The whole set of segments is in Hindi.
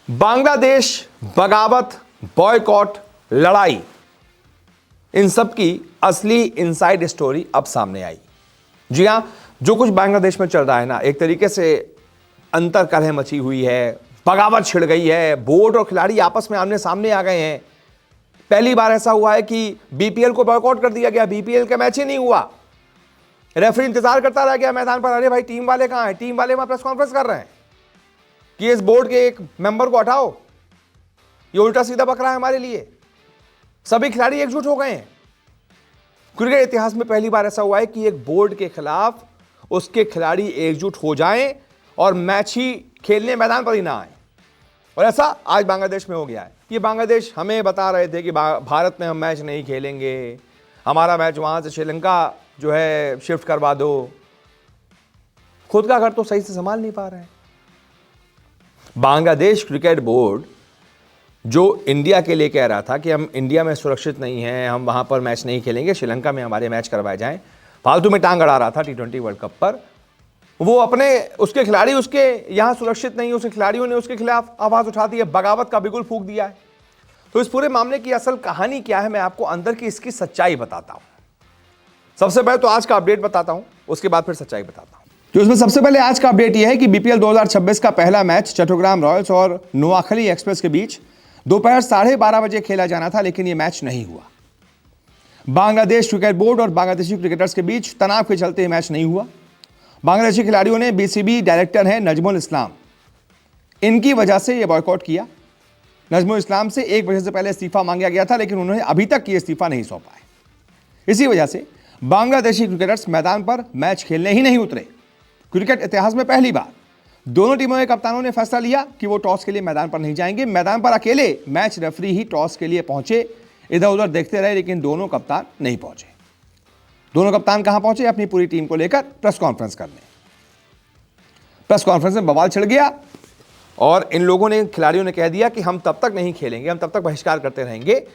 बांग्लादेश, बगावत, बॉयकॉट, लड़ाई, इन सब की असली इनसाइड स्टोरी अब सामने आई। जी हां, जो कुछ बांग्लादेश में चल रहा है ना, एक तरीके से अंतर कलह मची हुई है, बगावत छिड़ गई है, बोर्ड और खिलाड़ी आपस में आमने सामने आ गए हैं। पहली बार ऐसा हुआ है कि बीपीएल को बॉयकॉट कर दिया गया, बीपीएल का मैच ही नहीं हुआ। रेफरी इंतजार करता रह गया मैदान पर, अरे भाई टीम वाले कहां हैं? टीम वाले वहां प्रेस कॉन्फ्रेंस कर रहे हैं कि इस बोर्ड के एक मेंबर को हटाओ, ये उल्टा सीधा बक रहा है हमारे लिए। सभी खिलाड़ी एकजुट हो गए हैं। क्रिकेट इतिहास में पहली बार ऐसा हुआ है कि एक बोर्ड के खिलाफ उसके खिलाड़ी एकजुट हो जाएं और मैच ही खेलने मैदान पर ही ना आए। और ऐसा आज बांग्लादेश में हो गया है। ये बांग्लादेश हमें बता रहे थे कि भारत में हम मैच नहीं खेलेंगे, हमारा मैच वहां से श्रीलंका जो है शिफ्ट करवा दो। खुद का घर तो सही से संभाल नहीं पा रहे हैं। बांग्लादेश क्रिकेट बोर्ड जो इंडिया के लिए कह रहा था कि हम इंडिया में सुरक्षित नहीं हैं, हम वहां पर मैच नहीं खेलेंगे, श्रीलंका में हमारे मैच करवाए जाएं, फालतू में टांग अड़ा रहा था T20 वर्ल्ड कप पर, वो अपने उसके खिलाड़ी उसके यहां सुरक्षित नहीं, उसके खिलाड़ियों ने उसके खिलाफ आवाज उठा दी है, बगावत का बिगुल फूंक दिया है। तो इस पूरे मामले की असल कहानी क्या है, मैं आपको अंदर की इसकी सच्चाई बताता हूं। सबसे पहले तो आज का अपडेट बताता हूं, उसके बाद फिर सच्चाई बताता हूं। तो इसमें सबसे पहले आज का अपडेट यह है कि बीपीएल 2026 का पहला मैच चट्टोग्राम रॉयल्स और नोआखली एक्सप्रेस के बीच दोपहर 12:30 बजे खेला जाना था, लेकिन यह मैच नहीं हुआ। बांग्लादेश क्रिकेट बोर्ड और बांग्लादेशी क्रिकेटर्स के बीच तनाव के चलते यह मैच नहीं हुआ। बांग्लादेशी खिलाड़ियों ने बीसीबी डायरेक्टर है नजमुल इस्लाम, इनकी वजह से यह बॉयकॉट किया। नजमुल इस्लाम से 1 बजे से पहले इस्तीफा मांगा गया था, लेकिन उन्होंने अभी तक ये इस्तीफा नहीं सौंपा है। इसी वजह से बांग्लादेशी क्रिकेटर्स मैदान पर मैच खेलने ही नहीं उतरे। क्रिकेट इतिहास में पहली बार दोनों टीमों के कप्तानों ने फैसला लिया कि वो टॉस के लिए मैदान पर नहीं जाएंगे। मैदान पर अकेले मैच रेफरी ही टॉस के लिए पहुंचे, इधर उधर देखते रहे, लेकिन दोनों कप्तान नहीं पहुंचे। दोनों कप्तान कहां पहुंचे? अपनी पूरी टीम को लेकर प्रेस कॉन्फ्रेंस करने। प्रेस कॉन्फ्रेंस में बवाल छिड़ गया और इन लोगों ने, खिलाड़ियों ने कह दिया कि हम तब तक नहीं खेलेंगे, हम तब तक बहिष्कार करते रहेंगे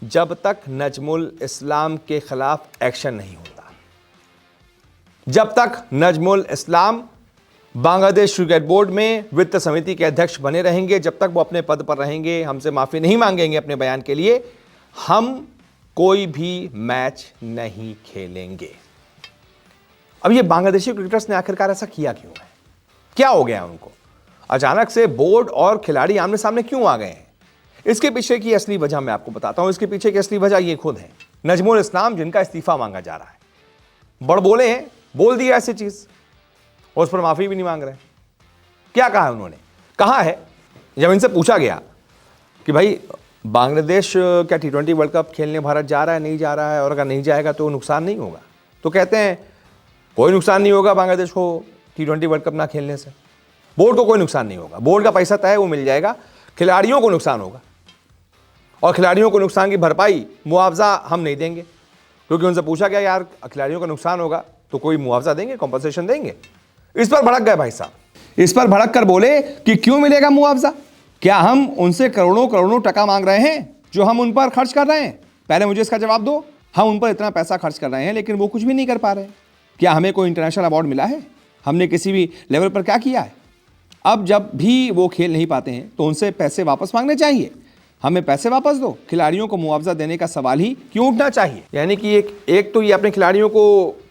जब तक नजमुल इस्लाम के खिलाफ एक्शन नहीं होता। जब तक नजमुल इस्लाम बांग्लादेश क्रिकेट बोर्ड में वित्त समिति के अध्यक्ष बने रहेंगे, जब तक वो अपने पद पर रहेंगे, हमसे माफी नहीं मांगेंगे अपने बयान के लिए, हम कोई भी मैच नहीं खेलेंगे। अब ये बांग्लादेशी क्रिकेटर्स ने आखिरकार ऐसा किया क्यों है? क्या हो गया उनको? अचानक से बोर्ड और खिलाड़ी आमने सामने क्यों आ गए हैं? इसके पीछे की असली वजह मैं आपको बताता हूं। इसके पीछे की असली वजह ये खुद है नजमुल इस्लाम, जिनका इस्तीफा मांगा जा रहा है। बड़ बोले हैं, बोल दिया ऐसी चीज और उस पर माफी भी नहीं मांग रहे। क्या कहा है उन्होंने? कहा है, जब इनसे पूछा गया कि भाई बांग्लादेश क्या T20 वर्ल्ड कप खेलने भारत जा रहा है, नहीं जा रहा है, और अगर नहीं जाएगा तो नुकसान नहीं होगा, तो कहते हैं कोई नुकसान नहीं होगा बांग्लादेश को T20 वर्ल्ड कप ना खेलने से। बोर्ड को कोई नुकसान नहीं होगा, बोर्ड का पैसा तय है वो मिल जाएगा, खिलाड़ियों को नुकसान होगा और खिलाड़ियों को नुकसान की भरपाई, मुआवजा हम नहीं देंगे। क्योंकि उनसे पूछा गया यार खिलाड़ियों का नुकसान होगा तो कोई मुआवजा देंगे, कॉम्पनसेशन देंगे? इस पर भड़क गए भाई साहब। इस पर भड़क कर बोले कि क्यों मिलेगा मुआवजा? क्या हम उनसे करोड़ों करोड़ों टका मांग रहे हैं जो हम उन पर खर्च कर रहे हैं? पहले मुझे इसका जवाब दो। हम उन पर इतना पैसा खर्च कर रहे हैं लेकिन वो कुछ भी नहीं कर पा रहे। क्या हमें कोई इंटरनेशनल अवार्ड मिला है? हमने किसी भी लेवल पर क्या किया है? अब जब भी वो खेल नहीं पाते हैं तो उनसे पैसे वापस मांगने चाहिए। हमें पैसे वापस दो, खिलाड़ियों को मुआवजा देने का सवाल ही क्यों उठना चाहिए? यानी कि एक तो ये अपने खिलाड़ियों को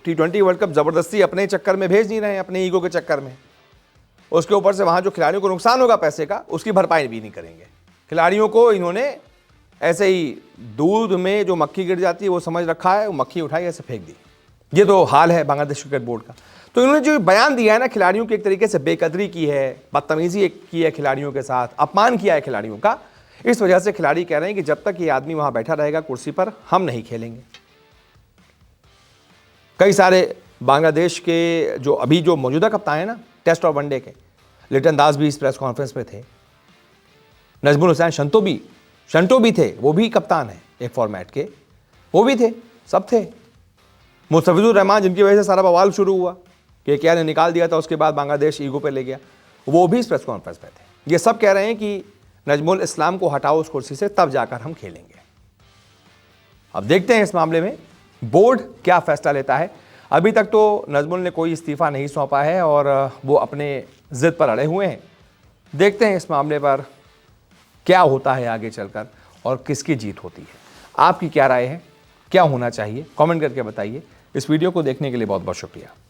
T20 वर्ल्ड कप जबरदस्ती अपने चक्कर में भेज नहीं रहे हैं, अपने ईगो के चक्कर में। उसके ऊपर से वहां जो खिलाड़ियों को नुकसान होगा पैसे का, उसकी भरपाई भी नहीं करेंगे। खिलाड़ियों को इन्होंने ऐसे ही दूध में जो मक्खी गिर जाती है वो समझ रखा है, वो मक्खी उठाई ऐसे फेंक दी। ये तो हाल है बांग्लादेश क्रिकेट बोर्ड का। तो इन्होंने जो बयान दिया है ना, खिलाड़ियों की एक तरीके से बेकदरी की है, बदतमीजी की है खिलाड़ियों के साथ, अपमान किया है खिलाड़ियों का। इस वजह से खिलाड़ी कह रहे हैं कि जब तक ये आदमी वहां बैठा रहेगा कुर्सी पर, हम नहीं खेलेंगे। कई सारे बांग्लादेश के जो मौजूदा कप्तान है ना टेस्ट और वनडे के, लिटन दास भी इस प्रेस कॉन्फ्रेंस में थे, नजमुल हुसैन शंटो भी थे, वो भी कप्तान है एक फॉर्मेट के, वो भी थे, सब थे। मुस्तफिजुर रहमान, जिनकी वजह से सारा बवाल शुरू हुआ कि क्या ने निकाल दिया था, उसके बाद बांग्लादेश ईगो पे ले गया, वो भी इस प्रेस कॉन्फ्रेंस में थे। ये सब कह रहे हैं कि नजमुल इस्लाम को हटाओ उस कुर्सी से, तब जाकर हम खेलेंगे। अब देखते हैं इस मामले में बोर्ड क्या फैसला लेता है। अभी तक तो नजमुल ने कोई इस्तीफा नहीं सौंपा है और वो अपने जिद पर अड़े हुए हैं। देखते हैं इस मामले पर क्या होता है आगे चलकर और किसकी जीत होती है। आपकी क्या राय है, क्या होना चाहिए, कमेंट करके बताइए। इस वीडियो को देखने के लिए बहुत बहुत शुक्रिया।